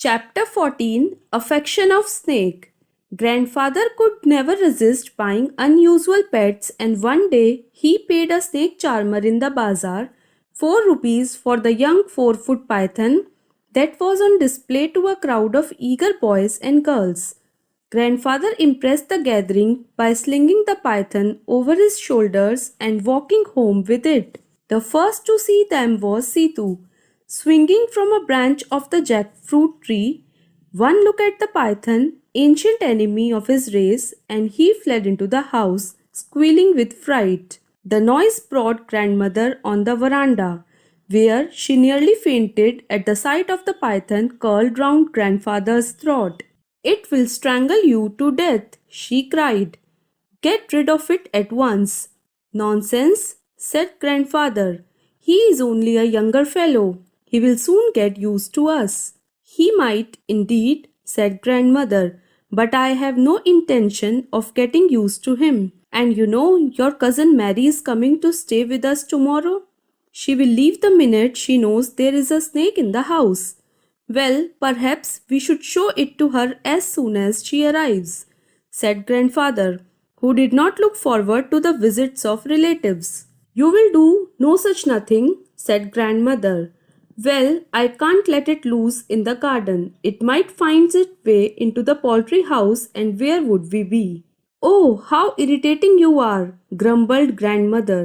Chapter 14 Affection of Snake. Grandfather could never resist buying unusual pets, and one day he paid a snake charmer in the bazaar 4 rupees for the young 4-foot python that was on display to a crowd of eager boys and girls. Grandfather impressed the gathering by slinging the python over his shoulders and walking home with it. The first to see them was Situ. Swinging from a branch of the jackfruit tree, one look at the python, ancient enemy of his race, and he fled into the house, squealing with fright. The noise brought grandmother on the veranda, where she nearly fainted at the sight of the python curled round grandfather's throat. "It will strangle you to death," she cried. "Get rid of it at once." "Nonsense," said grandfather. "He is only a younger fellow. He will soon get used to us." "He might, indeed," said grandmother, "but I have no intention of getting used to him. And you know, your cousin Mary is coming to stay with us tomorrow. She will leave the minute she knows there is a snake in the house. Well, perhaps we should show it to her as soon as she arrives," said grandfather, who did not look forward to the visits of relatives. "You will do no such nothing," said grandmother. "Well, I can't let it loose in the garden. It might find its way into the poultry house, and where would we be?" "Oh, how irritating you are," grumbled grandmother.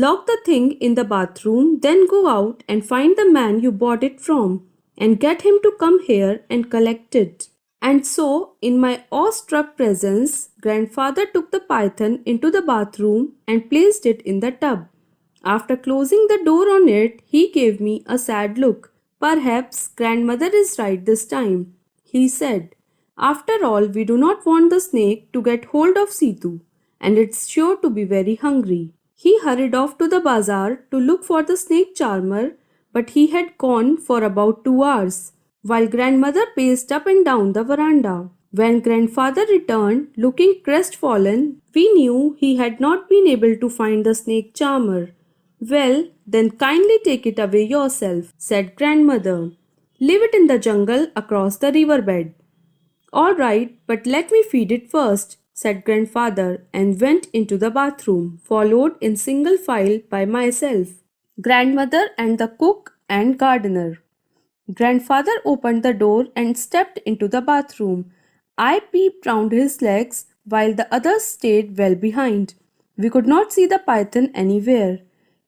"Lock the thing in the bathroom, then go out and find the man you bought it from, and get him to come here and collect it." And so, in my awestruck presence, grandfather took the python into the bathroom and placed it in the tub. After closing the door on it, he gave me a sad look. "Perhaps grandmother is right this time," he said. "After all, we do not want the snake to get hold of Situ, and it's sure to be very hungry." He hurried off to the bazaar to look for the snake charmer, but he had gone for about 2 hours, while grandmother paced up and down the veranda. When grandfather returned, looking crestfallen, we knew he had not been able to find the snake charmer. "Well, then kindly take it away yourself," said grandmother. "Leave it in the jungle across the riverbed." "All right, but let me feed it first," said grandfather, and went into the bathroom, followed in single file by myself, grandmother and the cook and gardener. Grandfather opened the door and stepped into the bathroom. I peeped round his legs while the others stayed well behind. We could not see the python anywhere.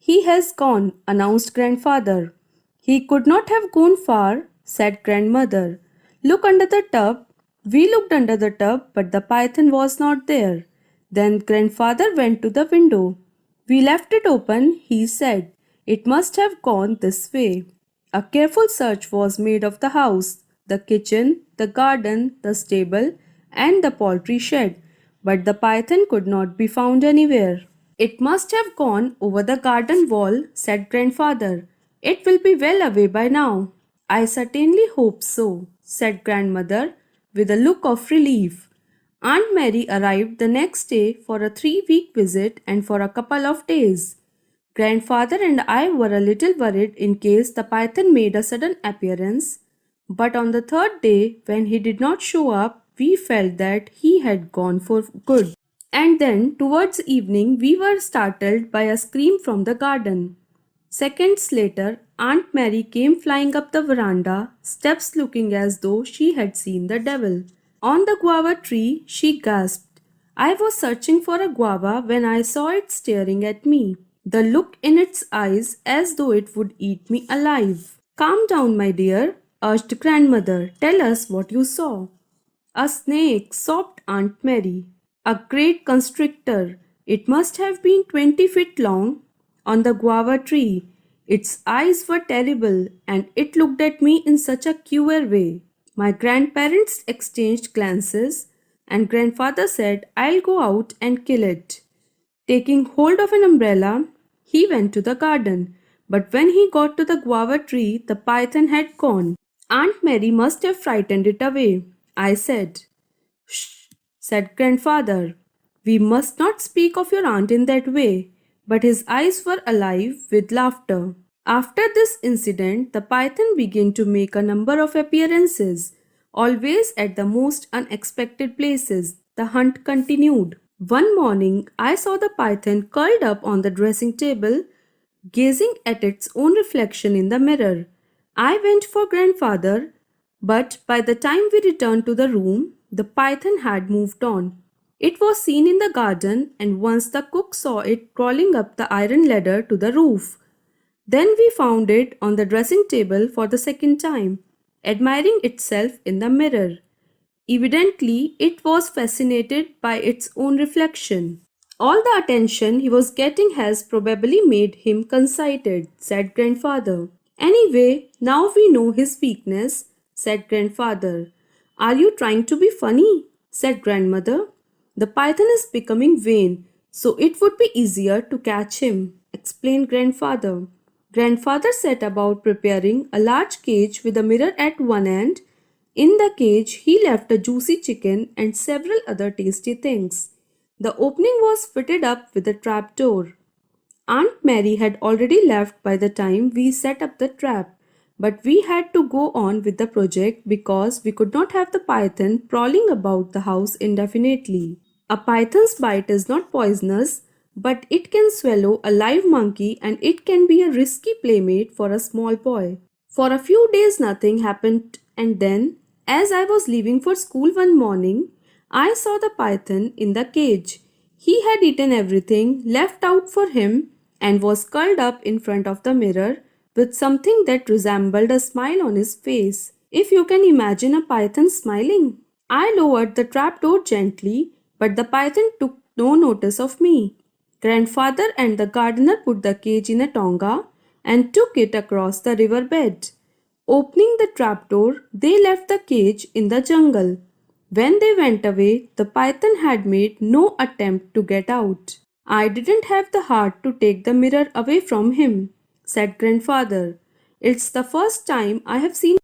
"He has gone," announced grandfather. "He could not have gone far," said grandmother. "Look under the tub." We looked under the tub, but the python was not there. Then grandfather went to the window. "We left it open," he said. "It must have gone this way." A careful search was made of the house, the kitchen, the garden, the stable, and the poultry shed, but the python could not be found anywhere. "It must have gone over the garden wall," said grandfather. "It will be well away by now." "I certainly hope so," said grandmother, with a look of relief. Aunt Mary arrived the next day for a 3-week visit and for a couple of days. Grandfather and I were a little worried in case the python made a sudden appearance, but on the 3rd day, when he did not show up, we felt that he had gone for good. And then, towards evening, we were startled by a scream from the garden. Seconds later, Aunt Mary came flying up the veranda, steps looking as though she had seen the devil. On the guava tree, she gasped. "I was searching for a guava when I saw it staring at me, the look in its eyes as though it would eat me alive." "Calm down, my dear," urged grandmother. "Tell us what you saw." "A snake," sobbed Aunt Mary. "A great constrictor. It must have been 20 feet long, on the guava tree. Its eyes were terrible, and it looked at me in such a queer way." My grandparents exchanged glances, and grandfather said, "I'll go out and kill it." Taking hold of an umbrella, he went to the garden, but when he got to the guava tree, the python had gone. "Aunt Mary must have frightened it away," I said. "Shh," said grandfather. "We must not speak of your aunt in that way," but his eyes were alive with laughter. After this incident, the python began to make a number of appearances, always at the most unexpected places. The hunt continued. One morning, I saw the python curled up on the dressing table, gazing at its own reflection in the mirror. I went for grandfather, but by the time we returned to the room, the python had moved on. It was seen in the garden, and once the cook saw it crawling up the iron ladder to the roof. Then we found it on the dressing table for the second time, admiring itself in the mirror. Evidently, it was fascinated by its own reflection. All the attention he was getting has probably made him conceited, said grandfather. Anyway, now we know his weakness, said grandfather. Are you trying to be funny? Said grandmother. The python is becoming vain, so it would be easier to catch him, explained grandfather. Grandfather set about preparing a large cage with a mirror at one end. In the cage, he left a juicy chicken and several other tasty things. The opening was fitted up with a trap door. Aunt Mary had already left by the time we set up the trap, but we had to go on with the project because we could not have the python prowling about the house indefinitely. A python's bite is not poisonous, but it can swallow a live monkey and it can be a risky playmate for a small boy. For a few days nothing happened, and then, as I was leaving for school one morning, I saw the python in the cage. He had eaten everything left out for him and was curled up in front of the mirror with something that resembled a smile on his face. If you can imagine a python smiling. I lowered the trapdoor gently, but the python took no notice of me. Grandfather and the gardener put the cage in a tonga and took it across the river bed. Opening the trapdoor, they left the cage in the jungle. When they went away, the python had made no attempt to get out. I didn't have the heart to take the mirror away from him, said grandfather. It's the first time I have seen